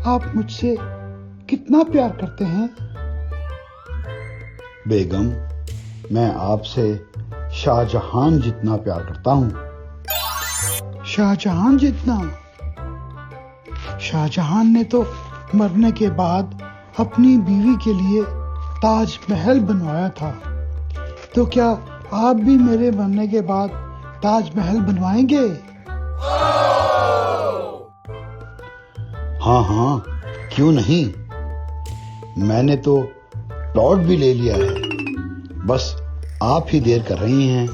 आप मुझसे कितना प्यार करते हैं? बेगम, मैं आपसे शाहजहां जितना प्यार करता हूँ। शाहजहां जितना? शाहजहां ने तो मरने के बाद अपनी बीवी के लिए ताजमहल बनवाया था, तो क्या आप भी मेरे मरने के बाद ताजमहल बनवाएंगे? हाँ हाँ, क्यों नहीं। मैंने तो प्लॉट भी ले लिया है, बस आप ही देर कर रही हैं।